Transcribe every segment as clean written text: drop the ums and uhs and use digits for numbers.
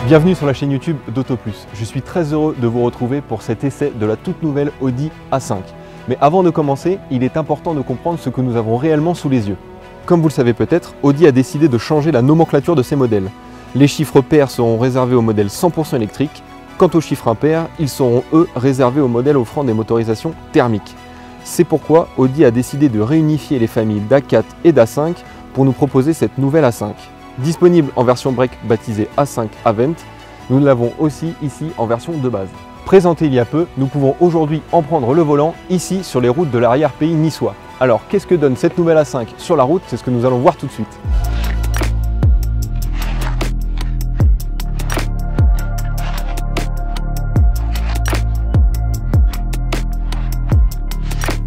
Bienvenue sur la chaîne YouTube d'AutoPlus. Je suis très heureux de vous retrouver pour cet essai de la toute nouvelle Audi A5. Mais avant de commencer, il est important de comprendre ce que nous avons réellement sous les yeux. Comme vous le savez peut-être, Audi a décidé de changer la nomenclature de ses modèles. Les chiffres pairs seront réservés aux modèles 100% électriques. Quant aux chiffres impairs, ils seront eux réservés aux modèles offrant des motorisations thermiques. C'est pourquoi Audi a décidé de réunifier les familles d'A4 et d'A5 pour nous proposer cette nouvelle A5. Disponible en version break baptisée A5 Avent, nous l'avons aussi ici en version de base. Présenté il y a peu, nous pouvons aujourd'hui en prendre le volant ici sur les routes de l'arrière-pays niçois. Alors qu'est-ce que donne cette nouvelle A5 sur la route? C'est ce que nous allons voir tout de suite.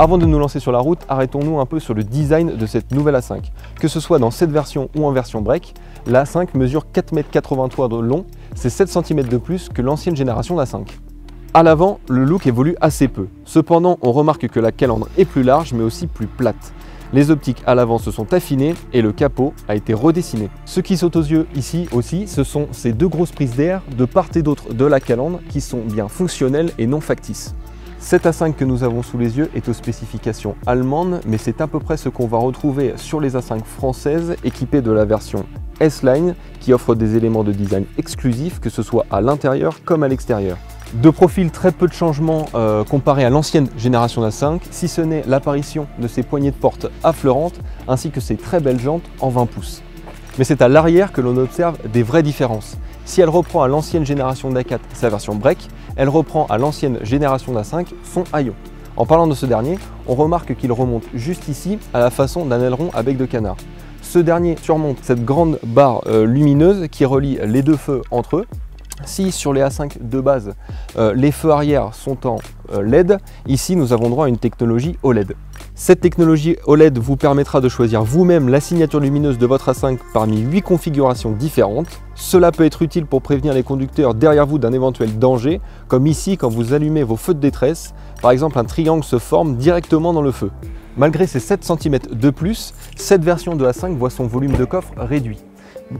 Avant de nous lancer sur la route, arrêtons-nous un peu sur le design de cette nouvelle A5. Que ce soit dans cette version ou en version break, la A5 mesure 4,83 m de long, c'est 7 cm de plus que l'ancienne génération d'A5. À l'avant, le look évolue assez peu. Cependant, on remarque que la calandre est plus large mais aussi plus plate. Les optiques à l'avant se sont affinées et le capot a été redessiné. Ce qui saute aux yeux ici aussi, ce sont ces deux grosses prises d'air de part et d'autre de la calandre qui sont bien fonctionnelles et non factices. Cette A5 que nous avons sous les yeux est aux spécifications allemandes, mais c'est à peu près ce qu'on va retrouver sur les A5 françaises équipées de la version S-Line qui offre des éléments de design exclusifs, que ce soit à l'intérieur comme à l'extérieur. De profil, très peu de changements comparé à l'ancienne génération d'A5, si ce n'est l'apparition de ces poignées de porte affleurantes ainsi que ces très belles jantes en 20 pouces. Mais c'est à l'arrière que l'on observe des vraies différences. Si elle reprend à l'ancienne génération d'A4 sa version break, elle reprend à l'ancienne génération d'A5 son haillon. En parlant de ce dernier, on remarque qu'il remonte juste ici à la façon d'un aileron à bec de canard. Ce dernier surmonte cette grande barre lumineuse qui relie les deux feux entre eux. Si sur les A5 de base, les feux arrière sont en LED, ici nous avons droit à une technologie OLED. Cette technologie OLED vous permettra de choisir vous-même la signature lumineuse de votre A5 parmi 8 configurations différentes. Cela peut être utile pour prévenir les conducteurs derrière vous d'un éventuel danger, comme ici quand vous allumez vos feux de détresse. Par exemple, un triangle se forme directement dans le feu. Malgré ces 7 cm de plus, cette version de A5 voit son volume de coffre réduit.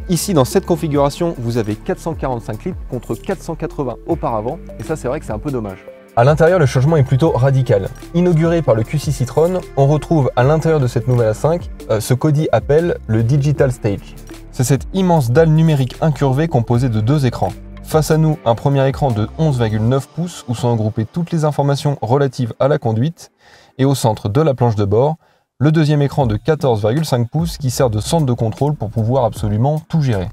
Ici, dans cette configuration, vous avez 445 litres contre 480 auparavant, et ça c'est vrai que c'est un peu dommage. À l'intérieur, le changement est plutôt radical. Inauguré par le Q6 e-tron, on retrouve à l'intérieur de cette nouvelle A5 ce qu'Audi appelle le Digital Stage. C'est cette immense dalle numérique incurvée composée de deux écrans. Face à nous, un premier écran de 11,9 pouces où sont regroupées toutes les informations relatives à la conduite, et au centre de la planche de bord, le deuxième écran de 14,5 pouces qui sert de centre de contrôle pour pouvoir absolument tout gérer.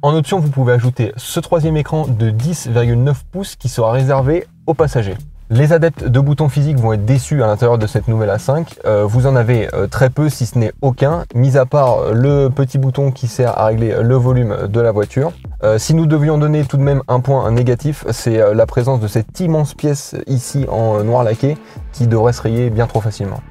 En option, vous pouvez ajouter ce troisième écran de 10,9 pouces qui sera réservé aux passagers. Les adeptes de boutons physiques vont être déçus à l'intérieur de cette nouvelle A5. Vous en avez très peu, si ce n'est aucun, mis à part le petit bouton qui sert à régler le volume de la voiture. Si nous devions donner tout de même un point négatif, c'est la présence de cette immense pièce ici en noir laqué qui devrait se rayer bien trop facilement.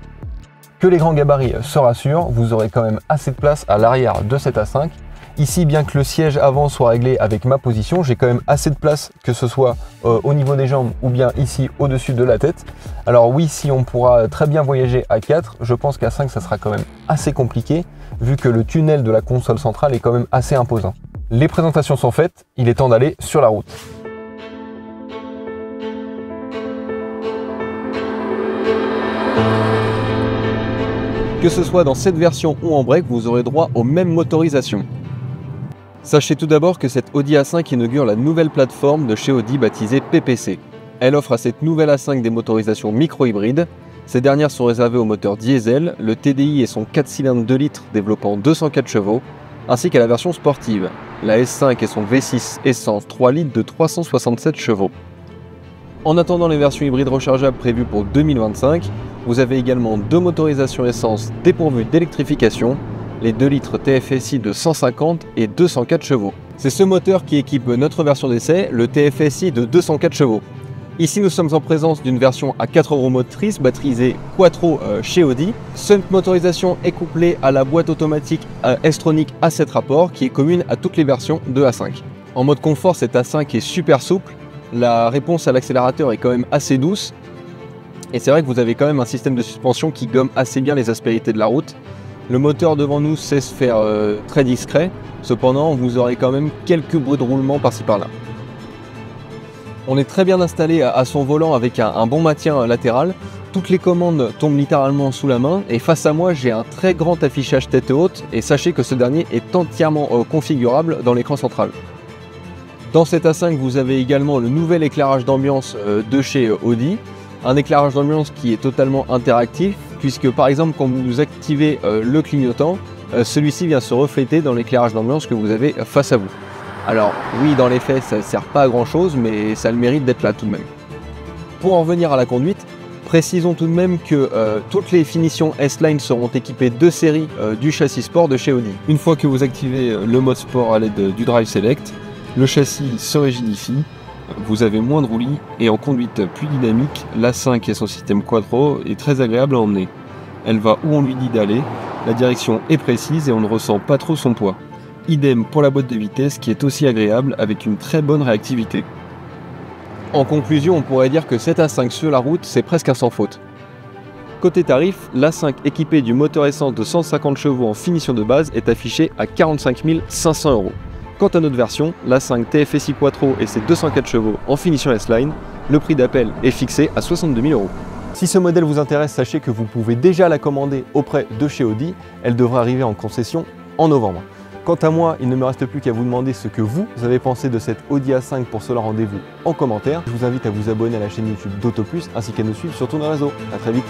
Que les grands gabarits se rassurent, vous aurez quand même assez de place à l'arrière de cette A5. Ici, bien que le siège avant soit réglé avec ma position, j'ai quand même assez de place, que ce soit au niveau des jambes ou bien ici au-dessus de la tête. Alors oui, si on pourra très bien voyager à 4, je pense qu'à 5 ça sera quand même assez compliqué, vu que le tunnel de la console centrale est quand même assez imposant. Les présentations sont faites, il est temps d'aller sur la route. Que ce soit dans cette version ou en break, vous aurez droit aux mêmes motorisations. Sachez tout d'abord que cette Audi A5 inaugure la nouvelle plateforme de chez Audi baptisée PPC. Elle offre à cette nouvelle A5 des motorisations micro-hybrides. Ces dernières sont réservées au moteur diesel, le TDI et son 4 cylindres 2 litres développant 204 chevaux, ainsi qu'à la version sportive, la S5 et son V6 essence 3 litres de 367 chevaux. En attendant les versions hybrides rechargeables prévues pour 2025, vous avez également deux motorisations essence dépourvues d'électrification, les 2 litres TFSI de 150 et 204 chevaux. C'est ce moteur qui équipe notre version d'essai, le TFSI de 204 chevaux. Ici, nous sommes en présence d'une version à 4 roues motrices baptisée Quattro chez Audi. Cette motorisation est couplée à la boîte automatique S-Tronic à 7 rapports qui est commune à toutes les versions de A5. En mode confort, cette A5 est super souple. La réponse à l'accélérateur est quand même assez douce. Et c'est vrai que vous avez quand même un système de suspension qui gomme assez bien les aspérités de la route. Le moteur devant nous sait se faire très discret, cependant vous aurez quand même quelques bruits de roulement par-ci par-là. On est très bien installé à son volant avec un bon maintien latéral. Toutes les commandes tombent littéralement sous la main et face à moi j'ai un très grand affichage tête haute et sachez que ce dernier est entièrement configurable dans l'écran central. Dans cette A5 vous avez également le nouvel éclairage d'ambiance de chez Audi, un éclairage d'ambiance qui est totalement interactif puisque par exemple quand vous activez le clignotant, celui-ci vient se refléter dans l'éclairage d'ambiance que vous avez face à vous. Alors oui, dans les faits ça ne sert pas à grand chose mais ça a le mérite d'être là tout de même. Pour en revenir à la conduite, précisons tout de même que toutes les finitions S-Line seront équipées de série du châssis sport de chez Audi. Une fois que vous activez le mode sport à l'aide du Drive Select, le châssis se rigidifie, vous avez moins de roulis et en conduite plus dynamique, l'A5 et son système Quattro est très agréable à emmener. Elle va où on lui dit d'aller, la direction est précise et on ne ressent pas trop son poids. Idem pour la boîte de vitesse qui est aussi agréable avec une très bonne réactivité. En conclusion, on pourrait dire que cette A5 sur la route, c'est presque un sans faute. Côté tarif, l'A5 équipée du moteur essence de 150 chevaux en finition de base est affichée à 45 500 €. Quant à notre version, l'A5 TFSI Quattro et ses 204 chevaux en finition S-Line, le prix d'appel est fixé à 62 000 €. Si ce modèle vous intéresse, sachez que vous pouvez déjà la commander auprès de chez Audi. Elle devrait arriver en concession en novembre. Quant à moi, il ne me reste plus qu'à vous demander ce que vous avez pensé de cette Audi A5. Pour cela, rendez-vous en commentaire. Je vous invite à vous abonner à la chaîne YouTube d'Auto Plus ainsi qu'à nous suivre sur tous nos réseaux. A très vite.